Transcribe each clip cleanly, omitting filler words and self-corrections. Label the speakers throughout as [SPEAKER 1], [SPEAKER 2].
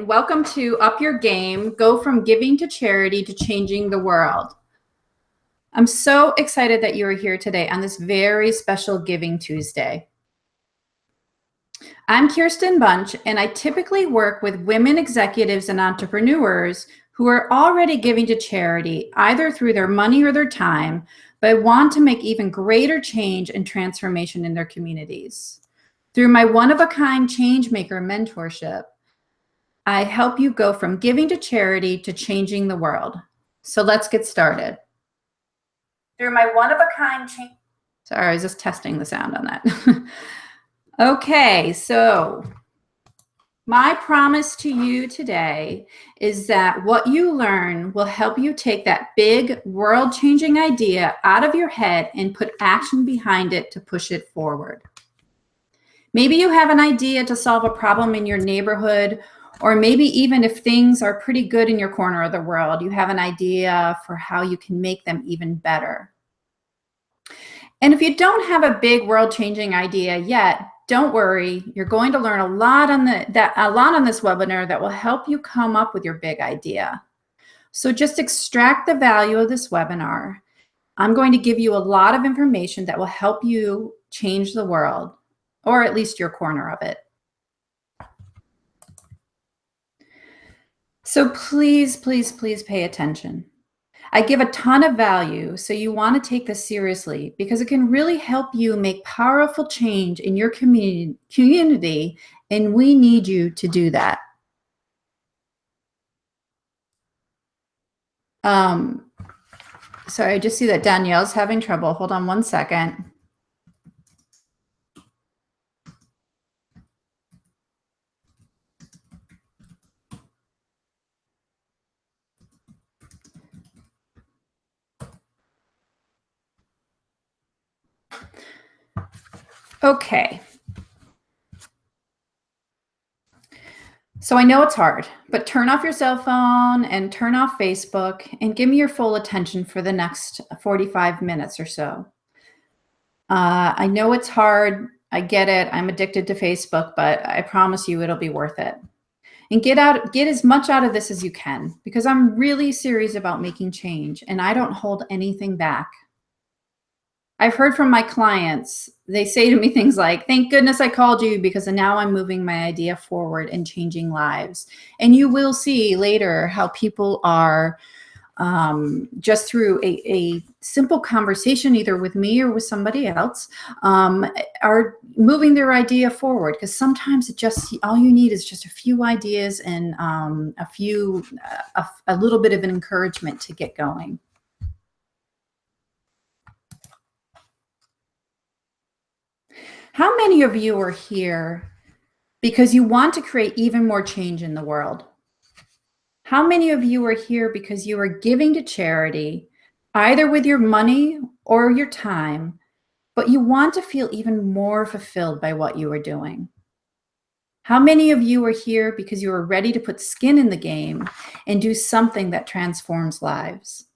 [SPEAKER 1] Welcome to Up Your Game, Go From Giving to Charity to Changing the World. I'm so excited that you are here today on this very special Giving Tuesday. I'm Kirsten Bunch, and I typically work with women executives and entrepreneurs who are already giving to charity, either through their money or their time, but want to make even greater change and transformation in their communities. Through my one-of-a-kind Changemaker mentorship, I help you go from giving to charity to changing the world. So let's get started. Through my one-of-a-kind Sorry, I was just testing the sound on that. Okay, so my promise to you today is that what you learn will help you take that big world-changing idea out of your head and put action behind it to push it forward. Maybe you have an idea to solve a problem in your neighborhood, or maybe even if things are pretty good in your corner of the world, you have an idea for how you can make them even better. And if you don't have a big world-changing idea yet, don't worry. You're going to learn a lot on this webinar that will help you come up with your big idea. So just extract the value of this webinar. I'm going to give you a lot of information that will help you change the world, or at least your corner of it. So please, please, please pay attention. I give a ton of value, so you want to take this seriously because it can really help you make powerful change in your community, and we need you to do that. Sorry, I just see that Danielle's having trouble. Hold on one second. Okay. So I know it's hard, but turn off your cell phone and turn off Facebook and give me your full attention for the next 45 minutes or so. I know it's hard. I get it. I'm addicted to Facebook, but I promise you it'll be worth it. And get as much out of this as you can, because I'm really serious about making change and I don't hold anything back. I've heard from my clients, they say to me things like, thank goodness I called you because now I'm moving my idea forward and changing lives. And you will see later how people are just through a simple conversation, either with me or with somebody else, are moving their idea forward. Because sometimes all you need is just a few ideas and a little bit of an encouragement to get going. How many of you are here because you want to create even more change in the world? How many of you are here because you are giving to charity, either with your money or your time, but you want to feel even more fulfilled by what you are doing? How many of you are here because you are ready to put skin in the game and do something that transforms lives?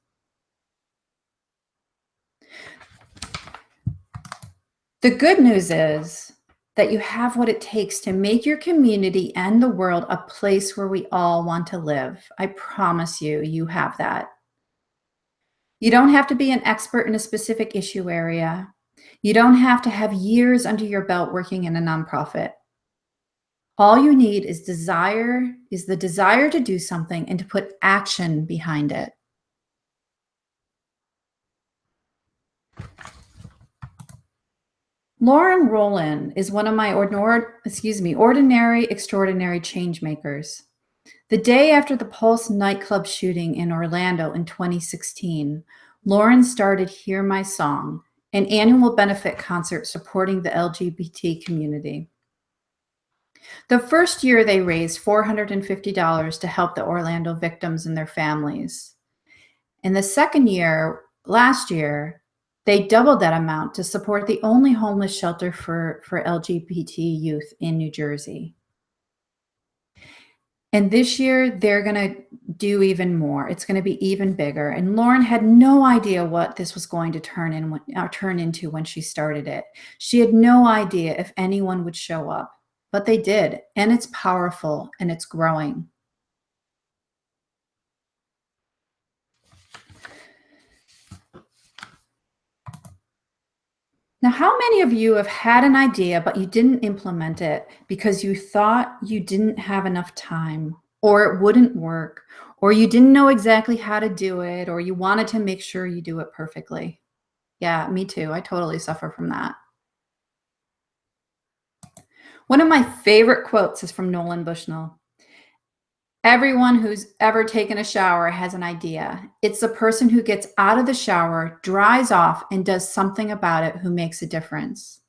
[SPEAKER 1] The good news is that you have what it takes to make your community and the world a place where we all want to live. I promise you, you have that. You don't have to be an expert in a specific issue area. You don't have to have years under your belt working in a nonprofit. All you need is the desire to do something and to put action behind it. Lauren Rowland is one of my ordinary, extraordinary change makers. The day after the Pulse nightclub shooting in Orlando in 2016, Lauren started Hear My Song, an annual benefit concert supporting the LGBT community. The first year they raised $450 to help the Orlando victims and their families. In the second year, last year, they doubled that amount to support the only homeless shelter for LGBT youth in New Jersey. And this year, they're going to do even more. It's going to be even bigger. And Lauren had no idea what this was going to turn into when she started it. She had no idea if anyone would show up, but they did. And it's powerful and it's growing. Now, how many of you have had an idea, but you didn't implement it because you thought you didn't have enough time, or it wouldn't work, or you didn't know exactly how to do it, or you wanted to make sure you do it perfectly? Yeah, me too. I totally suffer from that. One of my favorite quotes is from Nolan Bushnell. Everyone who's ever taken a shower has an idea. It's the person who gets out of the shower, dries off, and does something about it who makes a difference.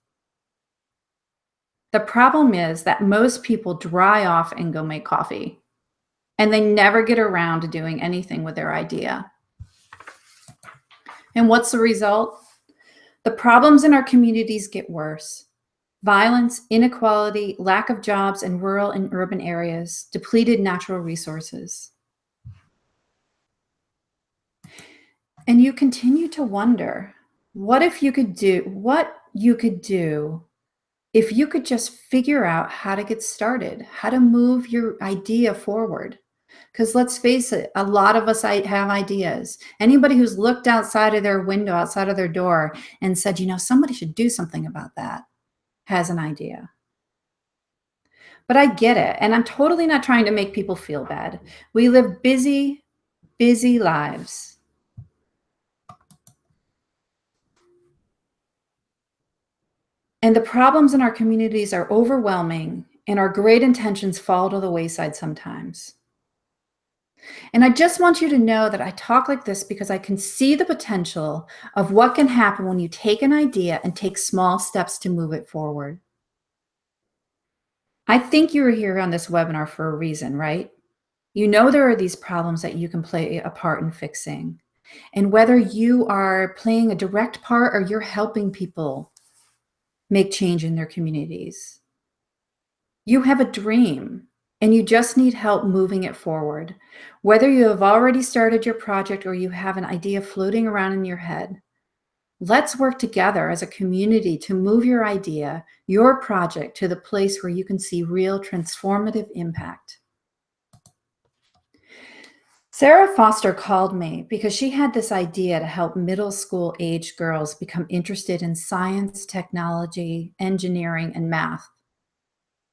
[SPEAKER 1] The problem is that most people dry off and go make coffee, and they never get around to doing anything with their idea. And what's the result? The problems in our communities get worse. Violence, inequality, lack of jobs in rural and urban areas, depleted natural resources. And you continue to wonder, what you could do if you could just figure out how to get started, how to move your idea forward. Because let's face it, a lot of us have ideas. Anybody who's looked outside of their window, outside of their door, and said, somebody should do something about that, has an idea. But I get it. And I'm totally not trying to make people feel bad. We live busy, busy lives. And the problems in our communities are overwhelming, and our great intentions fall to the wayside sometimes. And I just want you to know that I talk like this because I can see the potential of what can happen when you take an idea and take small steps to move it forward. I think you are here on this webinar for a reason, right? You know there are these problems that you can play a part in fixing. And whether you are playing a direct part or you're helping people make change in their communities, you have a dream and you just need help moving it forward. Whether you have already started your project or you have an idea floating around in your head, let's work together as a community to move your idea, your project, to the place where you can see real transformative impact. Sarah Foster called me because she had this idea to help middle school age girls become interested in science, technology, engineering, and math.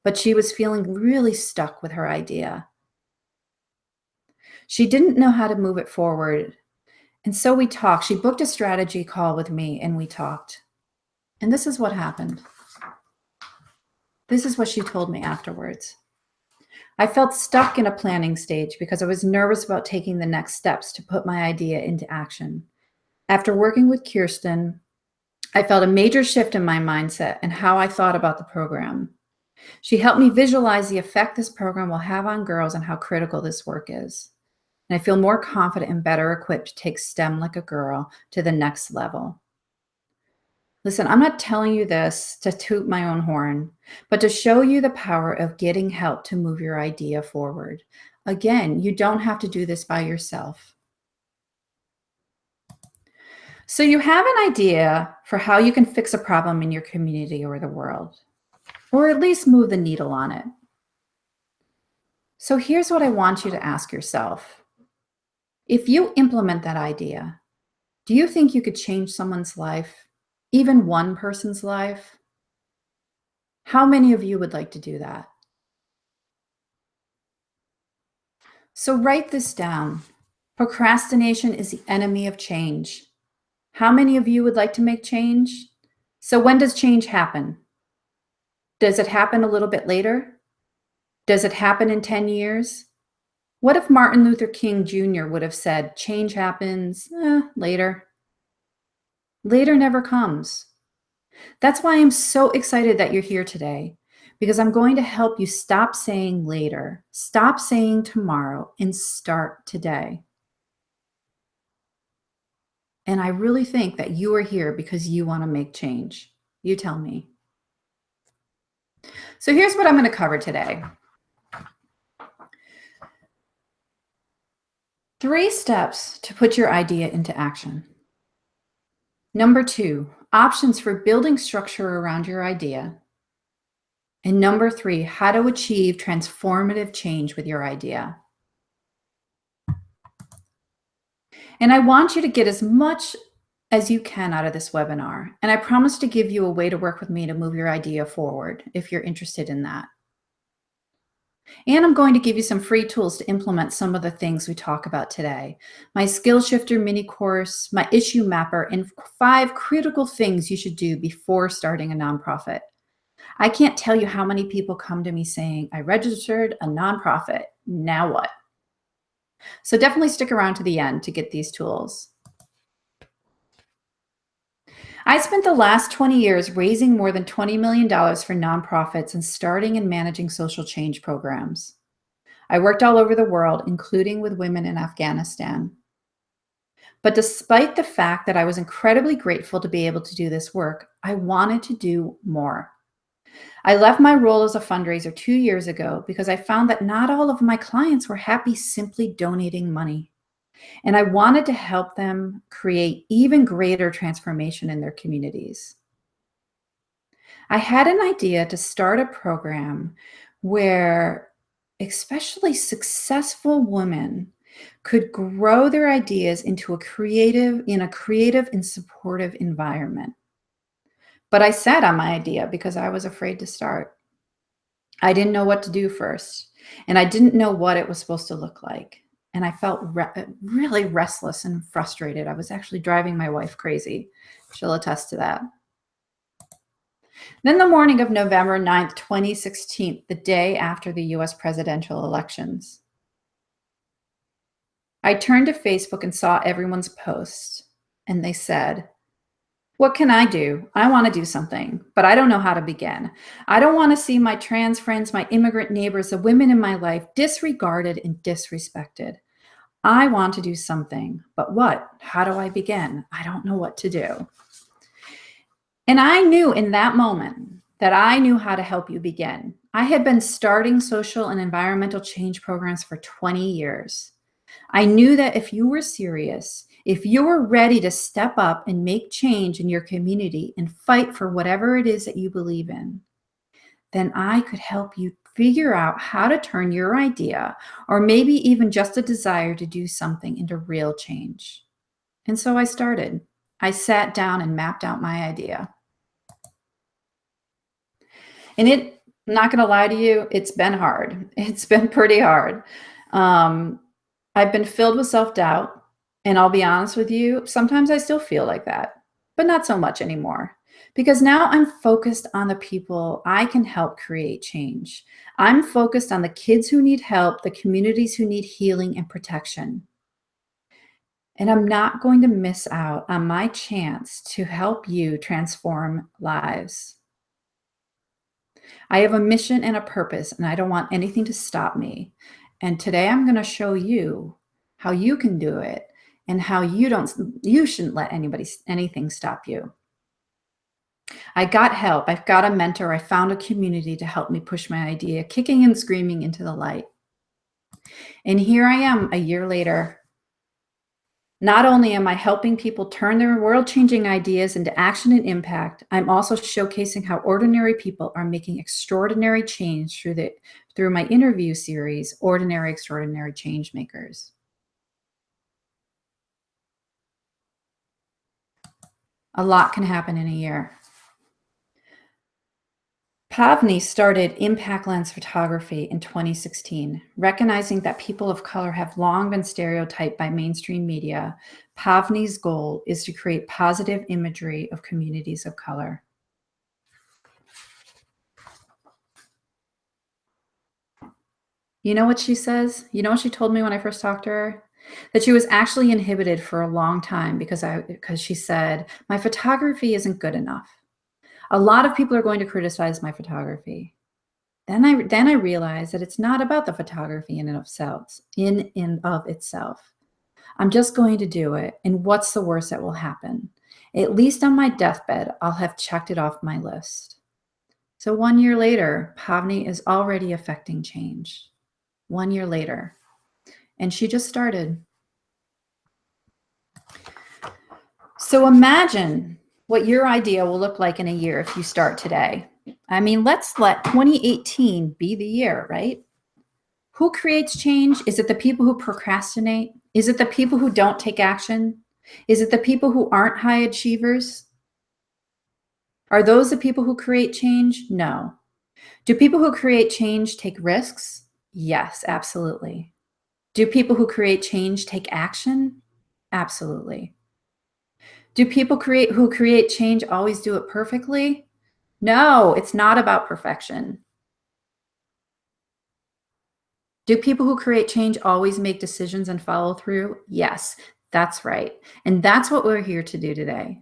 [SPEAKER 1] But she was feeling really stuck with her idea. She didn't know how to move it forward. And so we talked. She booked a strategy call with me and we talked. And this is what happened. This is what she told me afterwards. I felt stuck in a planning stage because I was nervous about taking the next steps to put my idea into action. After working with Kirsten, I felt a major shift in my mindset and how I thought about the program. She helped me visualize the effect this program will have on girls and how critical this work is. And I feel more confident and better equipped to take STEM like a girl to the next level. Listen, I'm not telling you this to toot my own horn, but to show you the power of getting help to move your idea forward. Again, you don't have to do this by yourself. So you have an idea for how you can fix a problem in your community or the world, or at least move the needle on it. So here's what I want you to ask yourself. If you implement that idea, do you think you could change someone's life, even one person's life? How many of you would like to do that? So write this down. Procrastination is the enemy of change. How many of you would like to make change? So when does change happen? Does it happen a little bit later? Does it happen in 10 years? What if Martin Luther King Jr. would have said, change happens later? Later never comes. That's why I'm so excited that you're here today, because I'm going to help you stop saying later, stop saying tomorrow, and start today. And I really think that you are here because you want to make change. You tell me. So here's what I'm going to cover today. 3 steps to put your idea into action. Number 2, options for building structure around your idea. And number 3, how to achieve transformative change with your idea. And I want you to get as much as you can out of this webinar, and I promise to give you a way to work with me to move your idea forward if you're interested in that. And I'm going to give you some free tools to implement some of the things we talk about today. My Skill Shifter mini course, my issue mapper, and 5 critical things you should do before starting a nonprofit. I can't tell you how many people come to me saying, I registered a nonprofit, now what? So definitely stick around to the end to get these tools. I spent the last 20 years raising more than $20 million for nonprofits and starting and managing social change programs. I worked all over the world, including with women in Afghanistan. But despite the fact that I was incredibly grateful to be able to do this work, I wanted to do more. I left my role as a fundraiser 2 years ago because I found that not all of my clients were happy simply donating money. And I wanted to help them create even greater transformation in their communities. I had an idea to start a program where especially successful women could grow their ideas into a creative and supportive environment. But I sat on my idea because I was afraid to start. I didn't know what to do first, and I didn't know what it was supposed to look like. And I felt really restless and frustrated. I was actually driving my wife crazy. She'll attest to that. Then the morning of November 9th, 2016, the day after the US presidential elections, I turned to Facebook and saw everyone's posts, and they said, what can I do? I want to do something, but I don't know how to begin. I don't want to see my trans friends, my immigrant neighbors, the women in my life disregarded and disrespected. I want to do something, but what? How do I begin? I don't know what to do. And I knew in that moment that I knew how to help you begin. I had been starting social and environmental change programs for 20 years. I knew that if you were serious, if you were ready to step up and make change in your community and fight for whatever it is that you believe in, then I could help you figure out how to turn your idea, or maybe even just a desire to do something, into real change. And so I started. I sat down and mapped out my idea. And I'm not going to lie to you, it's been hard. It's been pretty hard. I've been filled with self-doubt, and I'll be honest with you, sometimes I still feel like that, but not so much anymore, because now I'm focused on the people I can help create change. I'm focused on the kids who need help, the communities who need healing and protection. And I'm not going to miss out on my chance to help you transform lives. I have a mission and a purpose, and I don't want anything to stop me. And today I'm going to show you how you can do it, and how you shouldn't let anything stop you. I got help. I've got a mentor. I found a community to help me push my idea, kicking and screaming into the light. And here I am a year later. Not only am I helping people turn their world-changing ideas into action and impact, I'm also showcasing how ordinary people are making extraordinary change through my interview series, Ordinary Extraordinary Change Makers. A lot can happen in a year. Pavni started Impact Lens Photography in 2016, recognizing that people of color have long been stereotyped by mainstream media. Pavni's goal is to create positive imagery of communities of color. You know what she says? You know what she told me when I first talked to her? That she was actually inhibited for a long time because she said, my photography isn't good enough. A lot of people are going to criticize my photography. Then I realized that it's not about the photography in and of itself. I'm just going to do it, and what's the worst that will happen? At least on my deathbed, I'll have checked it off my list. So 1 year later, Pavni is already affecting change. 1 year later, and she just started. So imagine what your idea will look like in a year if you start today. I mean, let's let 2018 be the year, right? Who creates change? Is it the people who procrastinate? Is it the people who don't take action? Is it the people who aren't high achievers? Are those the people who create change? No. Do people who create change take risks? Yes, absolutely. Do people who create change take action? Absolutely. Do people who create change always do it perfectly? No, it's not about perfection. Do people who create change always make decisions and follow through? Yes, that's right. And that's what we're here to do today.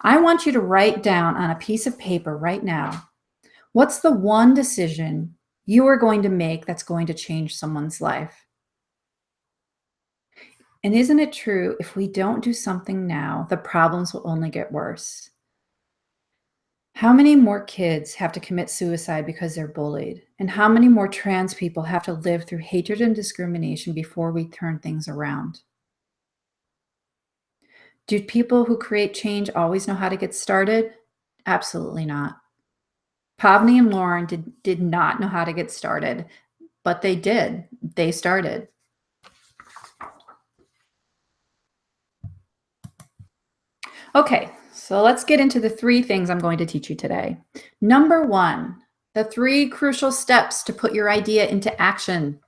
[SPEAKER 1] I want you to write down on a piece of paper right now, what's the one decision you are going to make that's going to change someone's life? And isn't it true, if we don't do something now, the problems will only get worse? How many more kids have to commit suicide because they're bullied? And how many more trans people have to live through hatred and discrimination before we turn things around? Do people who create change always know how to get started? Absolutely not. Pavni and Lauren did not know how to get started, but they did. They started. Okay, so let's get into the 3 things I'm going to teach you today. Number 1, the 3 crucial steps to put your idea into action.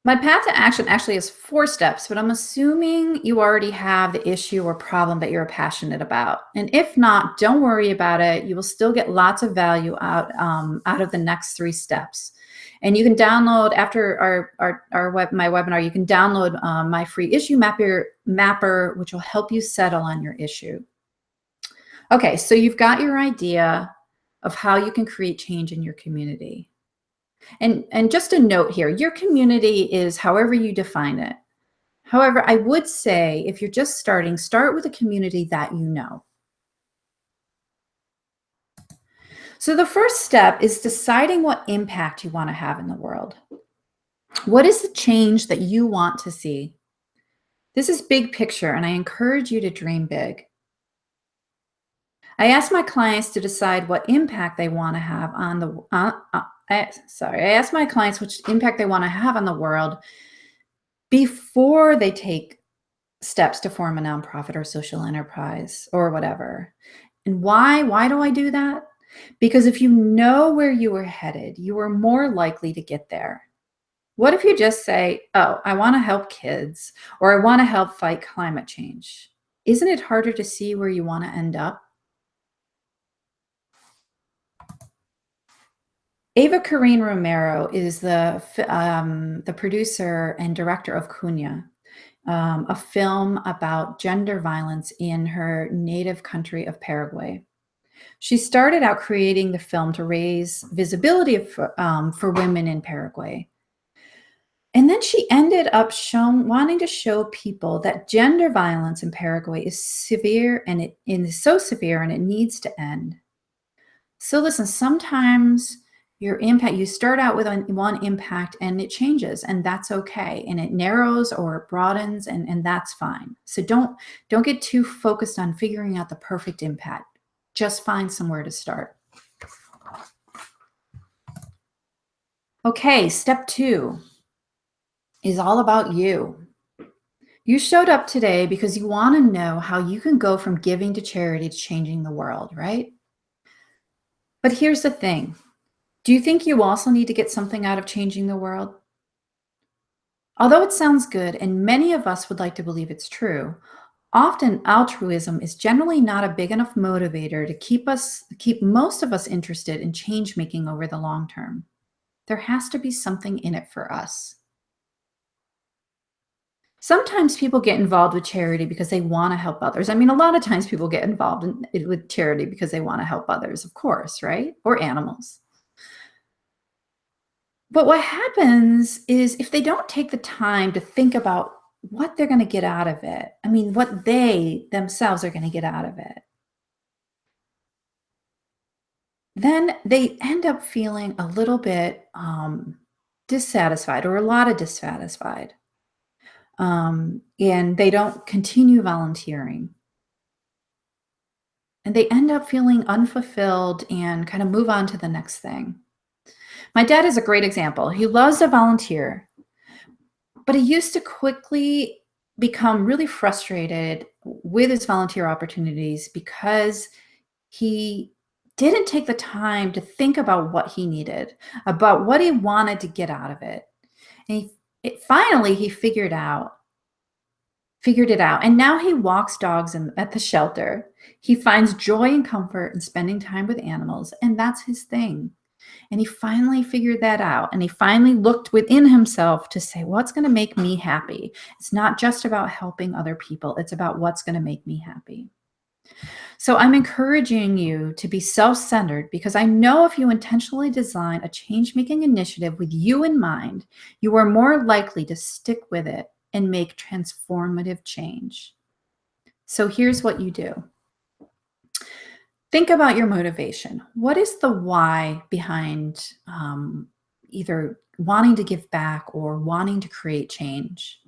[SPEAKER 1] My path to action actually has 4 steps, but I'm assuming you already have the issue or problem that you're passionate about. And if not, don't worry about it. You will still get lots of value out of the next 3 steps. And you can download, after my webinar, you can download my free issue mapper, which will help you settle on your issue. Okay, so you've got your idea of how you can create change in your community. And just a note here, your community is however you define it. However, I would say if you're just starting, start with a community that you know. So the first step is deciding what impact you want to have in the world. What is the change that you want to see? This is big picture, and I encourage you to dream big. I ask my clients to decide what impact they want to have on the I ask my clients which impact they want to have on the world before they take steps to form a nonprofit or social enterprise or whatever. And why? Why do I do that? Because if you know where you are headed, you are more likely to get there. What if you just say, oh, I want to help kids, or I want to help fight climate change? Isn't it harder to see where you want to end up? Ava Karine Romero is the producer and director of Cunha, a film about gender violence in her native country of Paraguay. She started out creating the film to raise visibility for women in Paraguay. And then she ended up wanting to show people that gender violence in Paraguay is severe, and it is so severe and it needs to end. So listen, sometimes you start out with one impact and it changes, and that's okay. And it narrows or it broadens, and that's fine. So don't get too focused on figuring out the perfect impact. Just find somewhere to start. Okay, step 2 is all about you. You showed up today because you want to know how you can go from giving to charity to changing the world, right? But here's the thing. Do you think you also need to get something out of changing the world? Although it sounds good, and many of us would like to believe it's true, often altruism is generally not a big enough motivator to keep most of us interested in change making over the long term. There has to be something in it for us. Sometimes people get involved with charity because they want to help others. I mean, a lot of times people get involved with charity because they want to help others, of course, right? Or animals. But what happens is if they don't take the time to think about what they're going to get out of it, I mean, what they themselves are going to get out of it, then they end up feeling a little bit dissatisfied, or a lot of dissatisfied. And they don't continue volunteering. And they end up feeling unfulfilled and kind of move on to the next thing. My dad is a great example. He loves to volunteer, But he used to quickly become really frustrated with his volunteer opportunities because he didn't take the time to think about what he needed, about what he wanted to get out of it. And finally he figured it out. And now he walks dogs at the shelter. He finds joy and comfort in spending time with animals, and that's his thing. And he finally figured that out. And he finally looked within himself to say, what's going to make me happy? It's not just about helping other people, it's about what's going to make me happy. So I'm encouraging you to be self-centered because I know if you intentionally design a change-making initiative with you in mind, you are more likely to stick with it and make transformative change. So here's what you do. Think about your motivation. What is the why behind either wanting to give back or wanting to create change?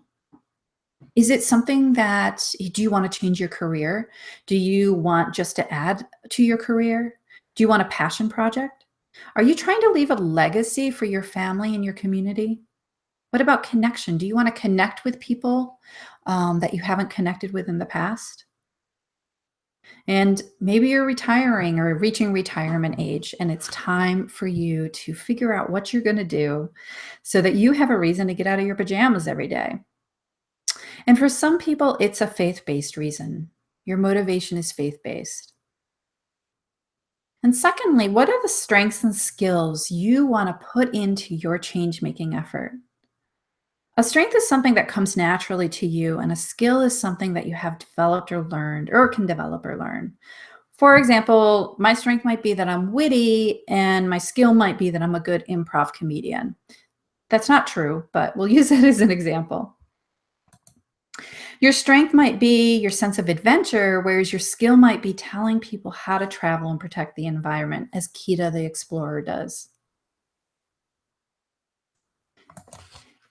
[SPEAKER 1] Is it something that do you want to change your career? Do you want just to add to your career? Do you want a passion project? Are you trying to leave a legacy for your family and your community? What about connection? Do you want to connect with people that you haven't connected with in the past? And maybe you're retiring or reaching retirement age, and it's time for you to figure out what you're going to do so that you have a reason to get out of your pajamas every day. And for some people, it's a faith-based reason. Your motivation is faith-based. And secondly, what are the strengths and skills you want to put into your change-making effort? A strength is something that comes naturally to you, and a skill is something that you have developed or learned or can develop or learn. For example, my strength might be that I'm witty, and my skill might be that I'm a good improv comedian. That's not true, but we'll use it as an example. Your strength might be your sense of adventure, whereas your skill might be telling people how to travel and protect the environment, as Kita the Explorer does.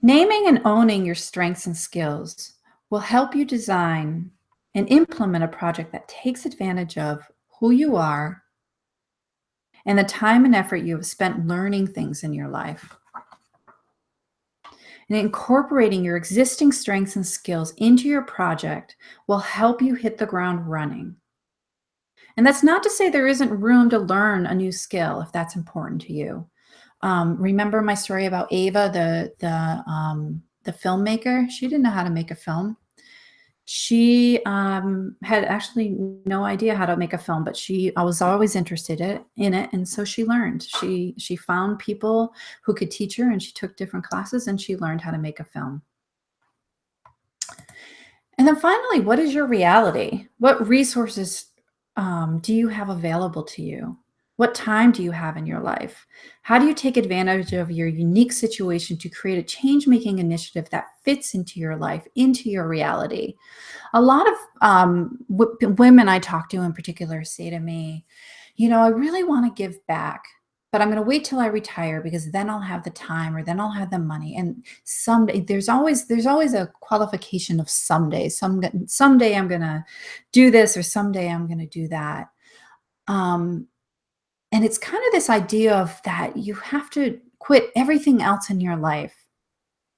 [SPEAKER 1] Naming and owning your strengths and skills will help you design and implement a project that takes advantage of who you are and the time and effort you have spent learning things in your life. And incorporating your existing strengths and skills into your project will help you hit the ground running. And that's not to say there isn't room to learn a new skill if that's important to you. Remember my story about Ava, the filmmaker? She didn't know how to make a film. She had actually no idea how to make a film, but I was always interested in it, and so she learned. She found people who could teach her, and she took different classes, and she learned how to make a film. And then finally, what is your reality? What resources do you have available to you? What time do you have in your life? How do you take advantage of your unique situation to create a change-making initiative that fits into your life, into your reality? A lot of women I talk to in particular say to me, I really want to give back, but I'm going to wait till I retire because then I'll have the time or then I'll have the money. And someday there's always a qualification of someday. Someday I'm going to do this or someday I'm going to do that. And it's kind of this idea of that you have to quit everything else in your life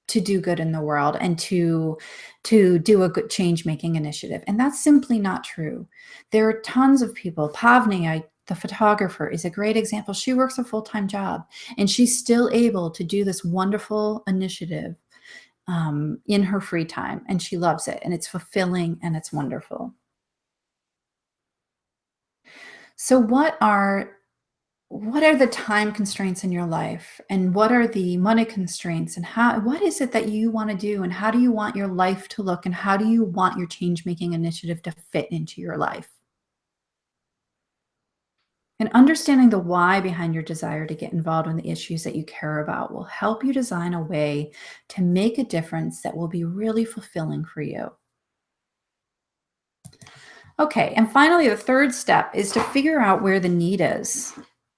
[SPEAKER 1] to do good in the world and to do a good change-making initiative. And that's simply not true. There are tons of people. Pavni, the photographer, is a great example. She works a full-time job, and she's still able to do this wonderful initiative in her free time, and she loves it, and it's fulfilling, and it's wonderful. So what are the time constraints in your life, and what are the money constraints, and what is it that you want to do, and how do you want your life to look, and how do you want your change-making initiative to fit into your life? And understanding the why behind your desire to get involved in the issues that you care about will help you design a way to make a difference that will be really fulfilling for you. Okay, and finally, the third step is to figure out where the need is.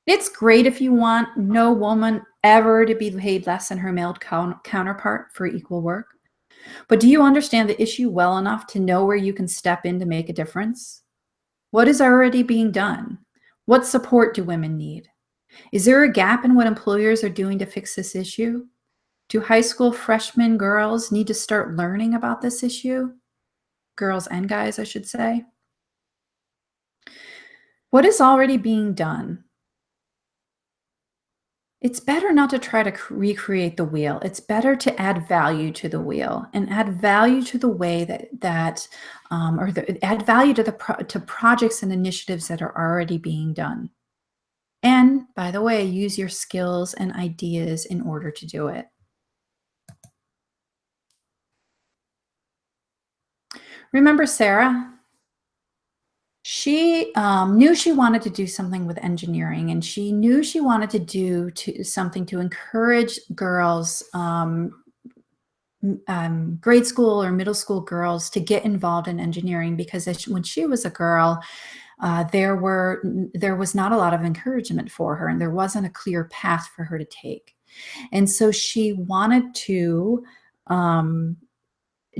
[SPEAKER 1] It's great if you want no woman ever to be paid less than her male counterpart for equal work. But do you understand the issue well enough to know where you can step in to make a difference? What is already being done? What support do women need? Is there a gap in what employers are doing to fix this issue? Do high school freshman girls need to start learning about this issue? Girls and guys, I should say. What is already being done? It's better not to try to recreate the wheel. It's better to add value to the wheel and add value to the way add value to to projects and initiatives that are already being done. And by the way, use your skills and ideas in order to do it. Remember Sarah? She knew she wanted to do something with engineering, and she knew she wanted to something to encourage girls, grade school or middle school girls, to get involved in engineering, because when she was a girl, there was not a lot of encouragement for her, and there wasn't a clear path for her to take. And so she wanted to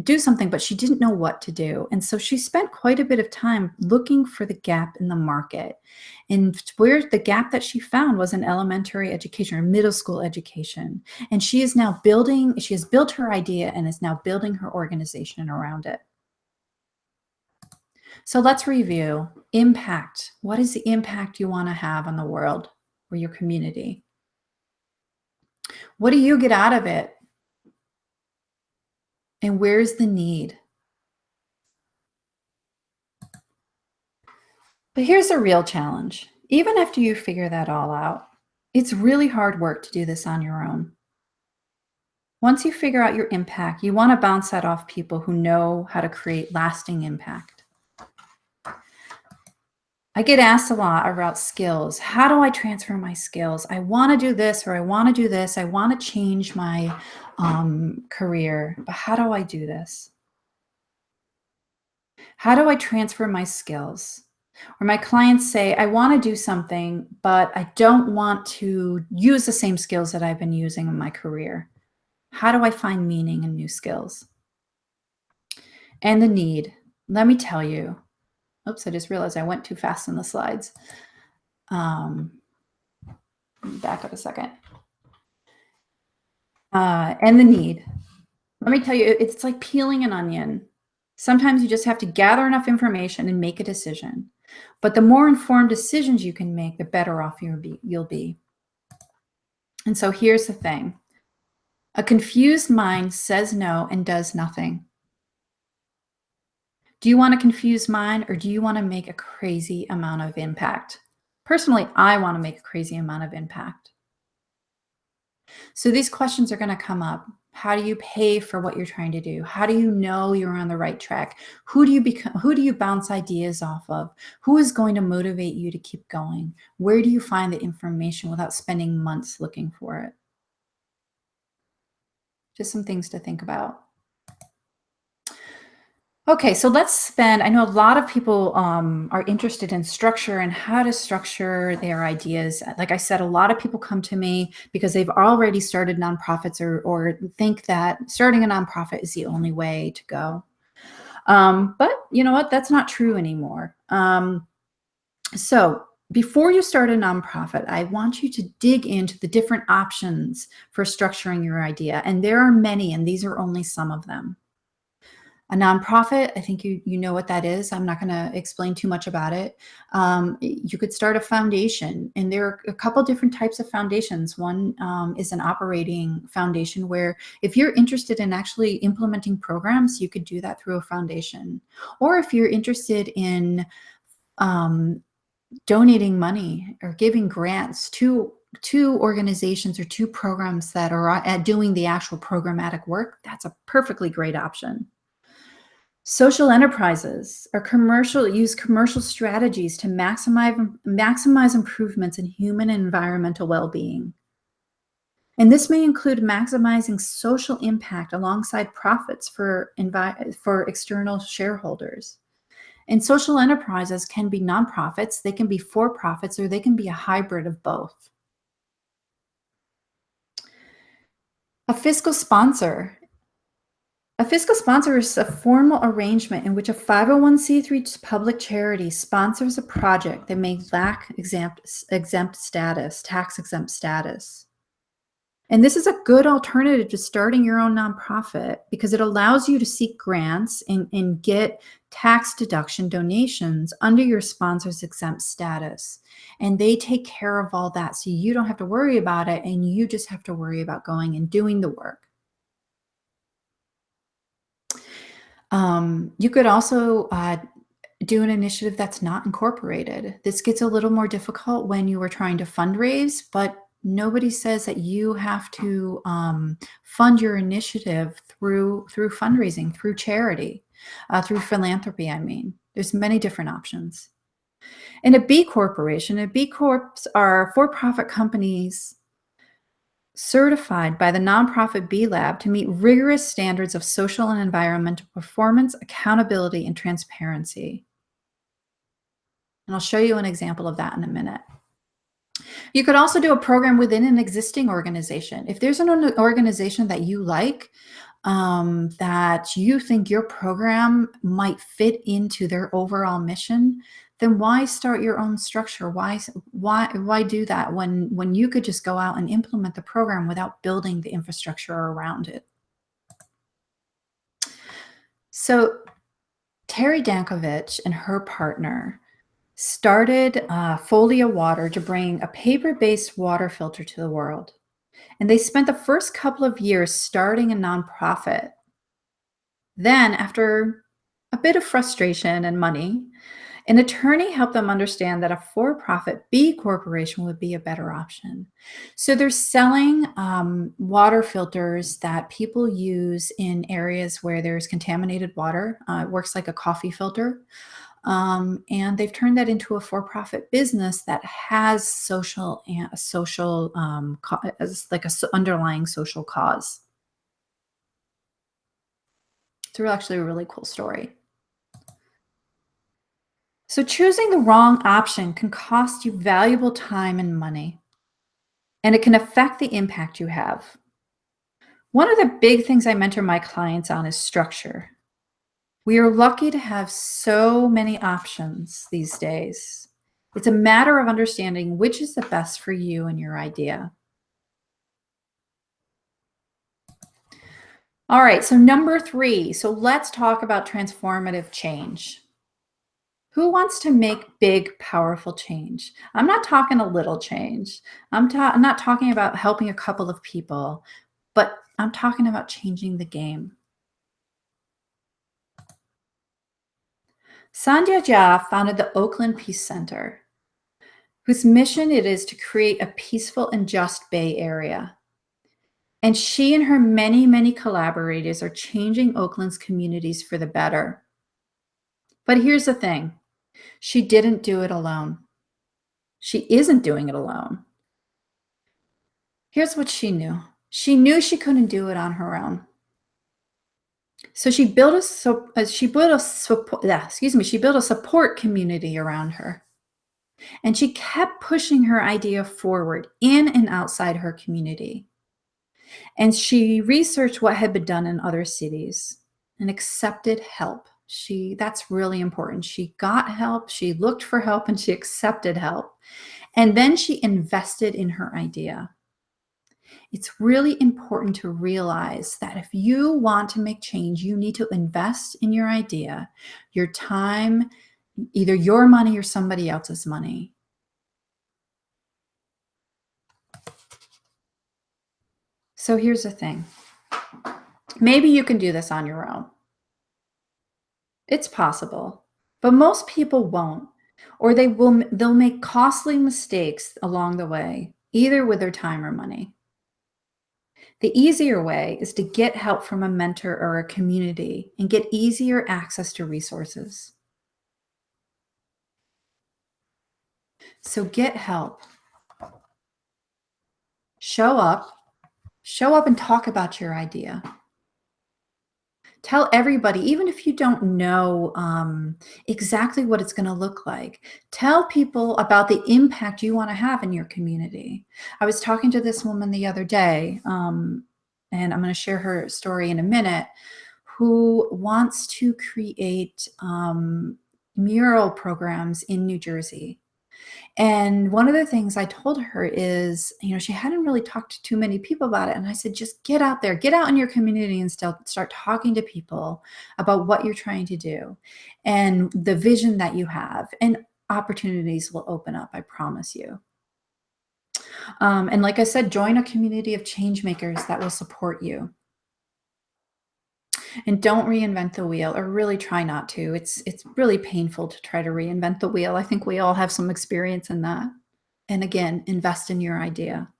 [SPEAKER 1] do something, but she didn't know what to do. And so she spent quite a bit of time looking for the gap in the market. And where the gap that she found was in elementary education or middle school education. And she has built her idea and is now building her organization around it. So let's review. Impact. What is the impact you want to have on the world or your community? What do you get out of it? And where's the need? But here's a real challenge. Even after you figure that all out, it's really hard work to do this on your own. Once you figure out your impact, you want to bounce that off people who know how to create lasting impact. I get asked a lot about skills. How do I transfer my skills? I want to do this, or I want to do this. I want to change my career, but how do I do this? How do I transfer my skills? Or my clients say, I want to do something, but I don't want to use the same skills that I've been using in my career. How do I find meaning in new skills? And the need. Let me tell you. Oops, I just realized I went too fast in the slides. Back up a second. And the need. Let me tell you, it's like peeling an onion. Sometimes you just have to gather enough information and make a decision. But the more informed decisions you can make, the better off you'll be. And so here's the thing. A confused mind says no and does nothing. Do you want a confused mind, or do you want to make a crazy amount of impact? Personally, I want to make a crazy amount of impact. So these questions are going to come up. How do you pay for what you're trying to do? How do you know you're on the right track? Who do you bounce ideas off of? Who is going to motivate you to keep going? Where do you find the information without spending months looking for it? Just some things to think about. Okay, so I know a lot of people are interested in structure and how to structure their ideas. Like I said, a lot of people come to me because they've already started nonprofits, or think that starting a nonprofit is the only way to go. But you know what? That's not true anymore. So before you start a nonprofit, I want you to dig into the different options for structuring your idea. And there are many, and these are only some of them. A nonprofit, I think you know what that is. I'm not going to explain too much about it. You could start a foundation, and there are a couple different types of foundations. One is an operating foundation, where if you're interested in actually implementing programs, you could do that through a foundation. Or if you're interested in donating money or giving grants to organizations or to programs that are doing the actual programmatic work, that's a perfectly great option. Social enterprises use commercial strategies to maximize improvements in human and environmental well-being. And this may include maximizing social impact alongside profits for external shareholders. And social enterprises can be nonprofits, they can be for-profits, or they can be a hybrid of both. A fiscal sponsor. A fiscal sponsor is a formal arrangement in which a 501c3 public charity sponsors a project that may lack tax exempt status. And this is a good alternative to starting your own nonprofit because it allows you to seek grants and get tax deduction donations under your sponsor's exempt status. And they take care of all that. So you don't have to worry about it. And you just have to worry about going and doing the work. You could also do an initiative that's not incorporated. This gets a little more difficult when you are trying to fundraise, but nobody says that you have to fund your initiative through fundraising, through charity, through philanthropy. I mean, there's many different options. In a B corporation, a B corps are for-profit companies certified by the nonprofit B Lab to meet rigorous standards of social and environmental performance, accountability, and transparency. And I'll show you an example of that in a minute. You could also do a program within an existing organization. If there's an organization that you like, that you think your program might fit into their overall mission, then why start your own structure? Why do that when you could just go out and implement the program without building the infrastructure around it? So Terry Dankovich and her partner started Folia Water to bring a paper-based water filter to the world. And they spent the first couple of years starting a nonprofit. Then, after a bit of frustration and money, an attorney helped them understand that a for-profit B corporation would be a better option. So they're selling water filters that people use in areas where there's contaminated water. It works like a coffee filter. And they've turned that into a for-profit business that has as like underlying social cause. It's actually a really cool story. So choosing the wrong option can cost you valuable time and money, and it can affect the impact you have. One of the big things I mentor my clients on is structure. We are lucky to have so many options these days. It's a matter of understanding which is the best for you and your idea. All right, so number 3. So let's talk about transformative change. Who wants to make big, powerful change? I'm not talking a little change. I'm not talking about helping a couple of people, but I'm talking about changing the game. Sandhya Jha founded the Oakland Peace Center, whose mission it is to create a peaceful and just Bay Area. And she and her many, many collaborators are changing Oakland's communities for the better. But here's the thing. She didn't do it alone. She isn't doing it alone. Here's what she knew. She knew she couldn't do it on her own. So she built a support community around her. And she kept pushing her idea forward in and outside her community. And she researched what had been done in other cities and accepted help. That's really important. She got help, she looked for help, and she accepted help. And then she invested in her idea. It's really important to realize that if you want to make change, you need to invest in your idea, your time, either your money or somebody else's money. So here's the thing. Maybe you can do this on your own. It's possible, but most people won't, or they'll make costly mistakes along the way, either with their time or money. The easier way is to get help from a mentor or a community and get easier access to resources. So get help. Show up. Show up and talk about your idea. Tell everybody, even if you don't know exactly what it's going to look like, tell people about the impact you want to have in your community. I was talking to this woman the other day, and I'm going to share her story in a minute, who wants to create mural programs in New Jersey. And one of the things I told her is, she hadn't really talked to too many people about it. And I said, just get out there, get out in your community and still start talking to people about what you're trying to do and the vision that you have. And opportunities will open up, I promise you. And like I said, join a community of change makers that will support you. And don't reinvent the wheel, or really try not to. It's really painful to try to reinvent the wheel. I think we all have some experience in that. And again, invest in your idea.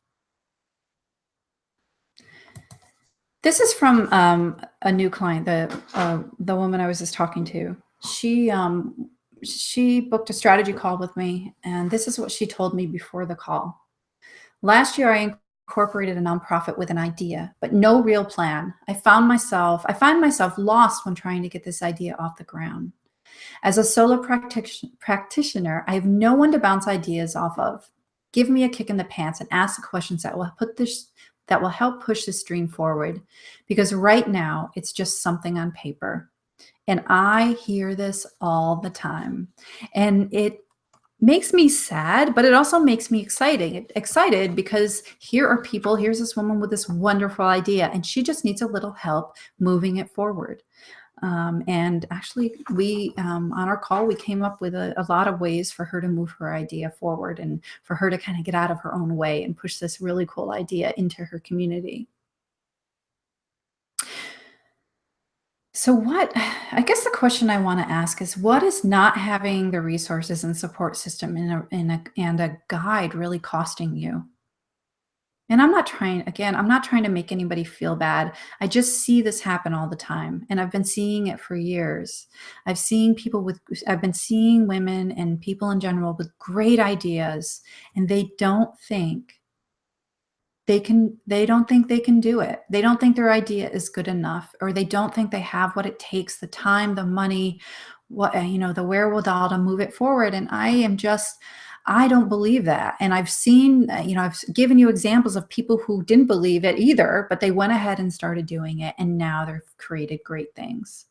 [SPEAKER 1] This is from a new client, the woman I was just talking to. She booked a strategy call with me, and this is what she told me before the call. Last year, I incorporated a nonprofit with an idea, but no real plan. I find myself lost when trying to get this idea off the ground. As a solo practitioner, I have no one to bounce ideas off of. Give me a kick in the pants and ask the questions that will help push this dream forward. Because right now, it's just something on paper. And I hear this all the time. And it makes me sad, but it also makes me excited because here's this woman with this wonderful idea, and she just needs a little help moving it forward. And actually, we on our call, we came up with a lot of ways for her to move her idea forward and for her to kind of get out of her own way and push this really cool idea into her community. So I guess the question I want to ask is, what is not having the resources and support system and a guide really costing you? And I'm not trying to make anybody feel bad. I just see this happen all the time. And I've been seeing it for years. I've been seeing women and people in general with great ideas, and they don't think they can do it. They don't think their idea is good enough, or they don't think they have what it takes, the time, the money, the wherewithal to move it forward. And I don't believe that. And I've given you examples of people who didn't believe it either, but they went ahead and started doing it. And now they've created great things.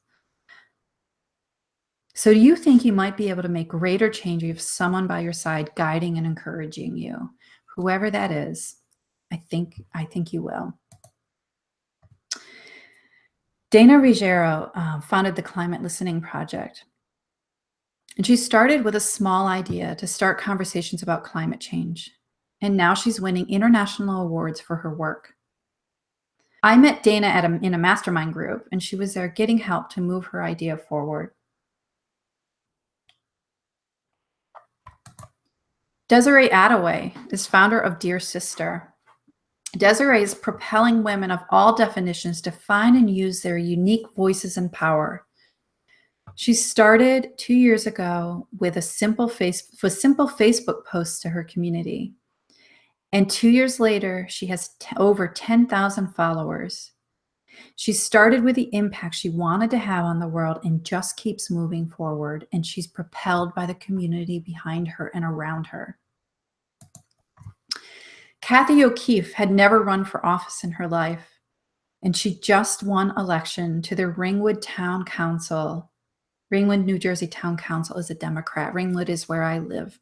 [SPEAKER 1] So do you think you might be able to make greater change if you have someone by your side guiding and encouraging you? Whoever that is, I think you will. Dana Ruggiero founded the Climate Listening Project. And she started with a small idea to start conversations about climate change. And now she's winning international awards for her work. I met Dana in a mastermind group, and she was there getting help to move her idea forward. Desiree Attaway is founder of Dear Sister. Desiree is propelling women of all definitions to find and use their unique voices and power. She started 2 years ago with simple Facebook posts to her community. And 2 years later, she has over 10,000 followers. She started with the impact she wanted to have on the world and just keeps moving forward. And she's propelled by the community behind her and around her. Kathy O'Keefe had never run for office in her life, and she just won election to the Ringwood Town Council. Ringwood, New Jersey Town Council is a Democrat. Ringwood is where I live.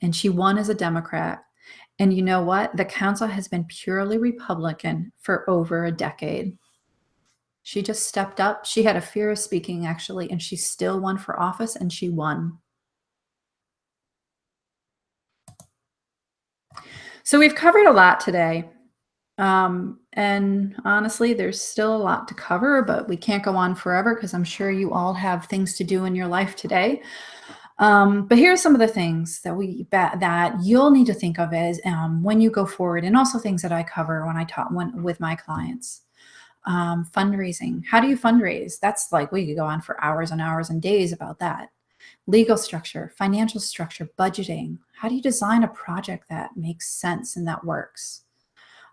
[SPEAKER 1] And she won as a Democrat. And you know what? The council has been purely Republican for over a decade. She just stepped up. She had a fear of speaking, actually, and she still won for office, and she won. So we've covered a lot today. And honestly, there's still a lot to cover, but we can't go on forever because I'm sure you all have things to do in your life today. But here are some of the things that you'll need to think of as when you go forward, and also things that I cover when I talk with my clients. Fundraising. How do you fundraise? That's like, we could go on for hours and hours and days about that. Legal structure, financial structure, budgeting. How do you design a project that makes sense and that works?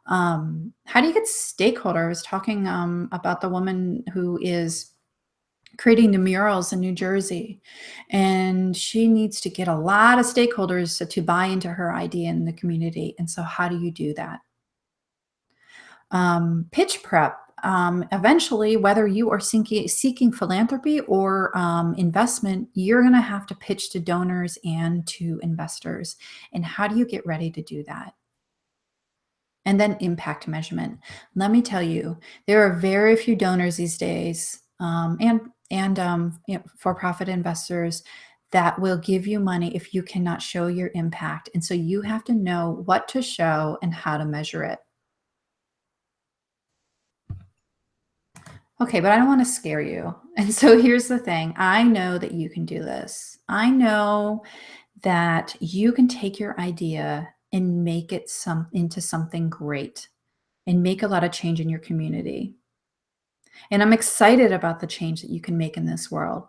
[SPEAKER 1] How do you get stakeholders? I was talking about the woman who is creating the murals in New Jersey, and she needs to get a lot of stakeholders to buy into her idea in the community. And so how do you do that? Pitch prep. eventually, whether you are seeking philanthropy or investment, you're going to have to pitch to donors and to investors. And how do you get ready to do that? And then impact measurement. Let me tell you, there are very few donors these days, and for-profit investors that will give you money if you cannot show your impact. And so you have to know what to show and how to measure it. Okay, but I don't want to scare you. And so here's the thing. I know that you can do this. I know that you can take your idea and make it into something great and make a lot of change in your community. And I'm excited about the change that you can make in this world.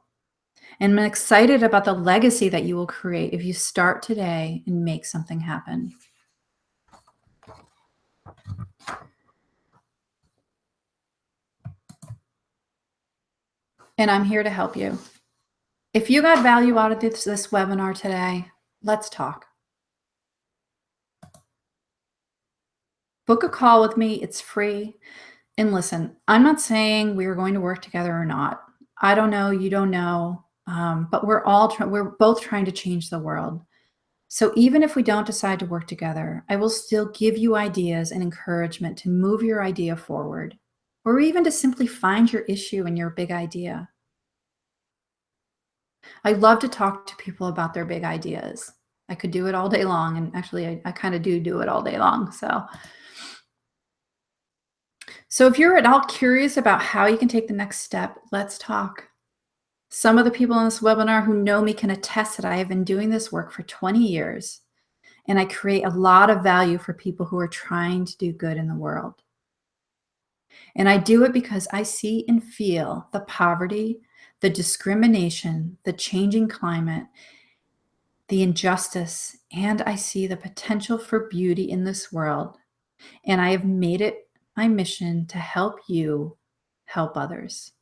[SPEAKER 1] And I'm excited about the legacy that you will create if you start today and make something happen. And I'm here to help you. If you got value out of this webinar today, let's talk. Book a call with me. It's free. And listen, I'm not saying we are going to work together or not. I don't know. You don't know. But we're both trying to change the world. So even if we don't decide to work together, I will still give you ideas and encouragement to move your idea forward, or even to simply find your issue and your big idea. I love to talk to people about their big ideas. I could do it all day long, and actually I kind of do it all day long. So if you're at all curious about how you can take the next step, let's talk. Some of the people in this webinar who know me can attest that I have been doing this work for 20 years, and I create a lot of value for people who are trying to do good in the world. And I do it because I see and feel the poverty, the discrimination, the changing climate, the injustice, and I see the potential for beauty in this world. And I have made it my mission to help you help others.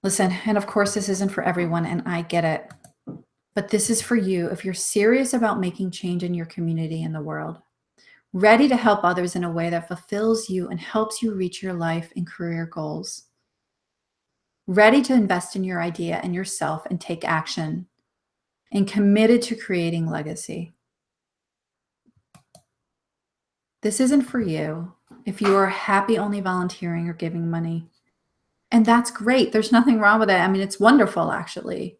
[SPEAKER 1] Listen, and of course, this isn't for everyone, and I get it. But this is for you if you're serious about making change in your community and the world, ready to help others in a way that fulfills you and helps you reach your life and career goals, ready to invest in your idea and yourself and take action, and committed to creating legacy. This isn't for you if you are happy only volunteering or giving money. And that's great. There's nothing wrong with it. I mean, it's wonderful, actually.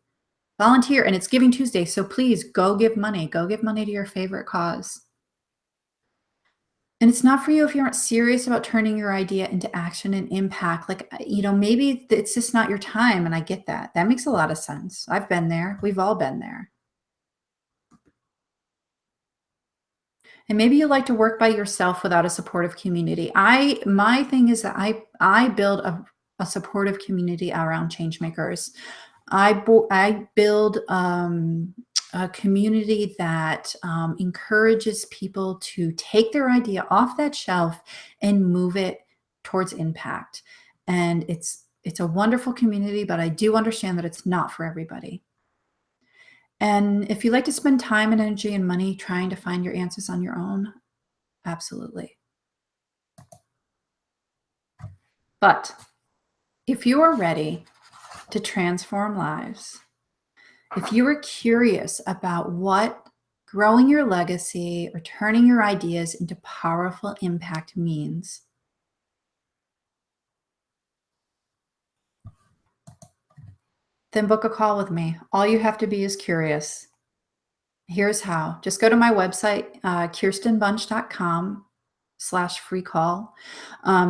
[SPEAKER 1] Volunteer, and it's Giving Tuesday, so please go give money. Go give money to your favorite cause. And it's not for you if you aren't serious about turning your idea into action and impact. Like, maybe it's just not your time, and I get that. That makes a lot of sense. I've been there. We've all been there. And maybe you like to work by yourself without a supportive community. My thing is that I build a supportive community around change makers. I build a community that encourages people to take their idea off that shelf and move it towards impact. And it's a wonderful community, but I do understand that it's not for everybody. And if you like to spend time and energy and money trying to find your answers on your own, absolutely. But if you are ready to transform lives, if you are curious about what growing your legacy or turning your ideas into powerful impact means, then book a call with me. All you have to be is curious. Here's how. Just go to my website, kirstenbunch.com/free call. My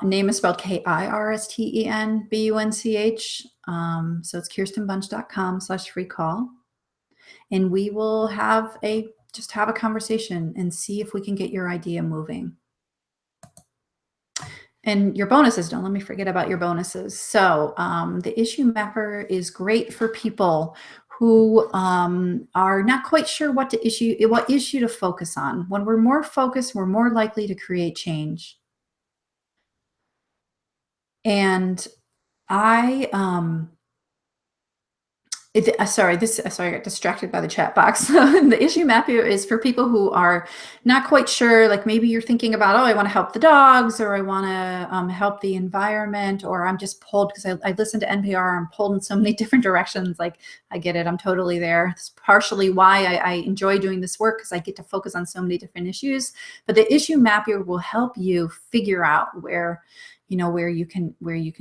[SPEAKER 1] name is spelled KIRSTENBUNCH. So it's kirstenbunch.com/free call. And we will just have a conversation and see if we can get your idea moving. And your bonuses, don't let me forget about your bonuses. So the issue mapper is great for people who are not quite sure what issue to focus on. When we're more focused, we're more likely to create change. And I Sorry, I got distracted by the chat box. The issue map here is for people who are not quite sure, like maybe you're thinking about, oh, I want to help the dogs, or I want to help the environment, or I'm just pulled because I listen to NPR. I'm pulled in so many different directions. Like, I get it. I'm totally there. It's partially why I enjoy doing this work, because I get to focus on so many different issues. But the issue map here will help you figure out where you can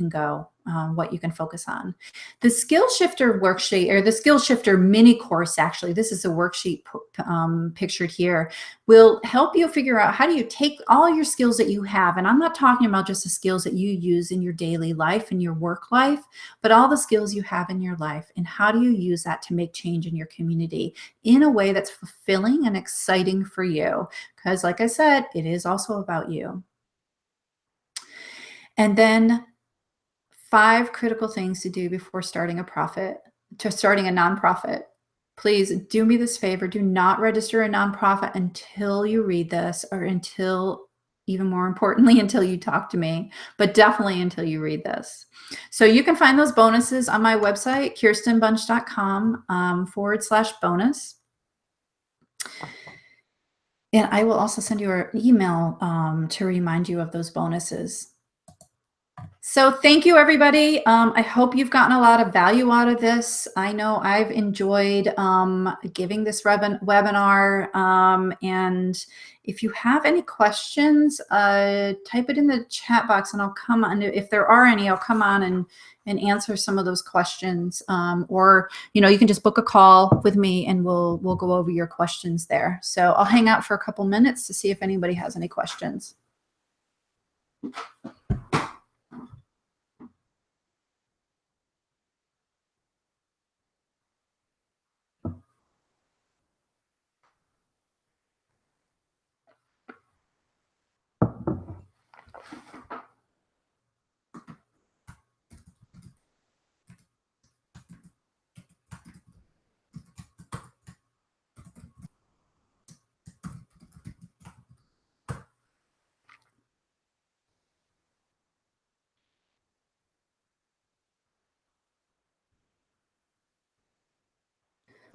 [SPEAKER 1] go, what you can focus on. The Skill Shifter worksheet, or the Skill Shifter mini course, actually, this is a worksheet pictured here, will help you figure out how do you take all your skills that you have. And I'm not talking about just the skills that you use in your daily life and your work life, but all the skills you have in your life, and how do you use that to make change in your community in a way that's fulfilling and exciting for you. Because like I said, it is also about you. And then 5 critical things to do before starting a nonprofit. Please do me this favor. Do not register a nonprofit until you read this, or until, even more importantly, until you talk to me, but definitely until you read this. So you can find those bonuses on my website, kirstenbunch.com /bonus. And I will also send you an email to remind you of those bonuses. So thank you, everybody. I hope you've gotten a lot of value out of this. I know I've enjoyed giving this webinar. And if you have any questions, type it in the chat box, and I'll come on. If there are any, I'll come on and answer some of those questions. Or you can just book a call with me, and we'll go over your questions there. So I'll hang out for a couple minutes to see if anybody has any questions.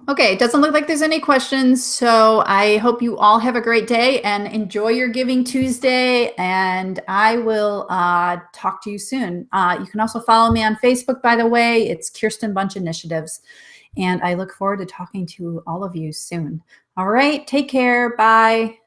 [SPEAKER 1] Okay, it doesn't look like there's any questions, so I hope you all have a great day and enjoy your Giving Tuesday, and I will talk to you soon. You can also follow me on Facebook, by the way. It's Kirsten Bunch Initiatives, and I look forward to talking to all of you soon. All right, take care. Bye.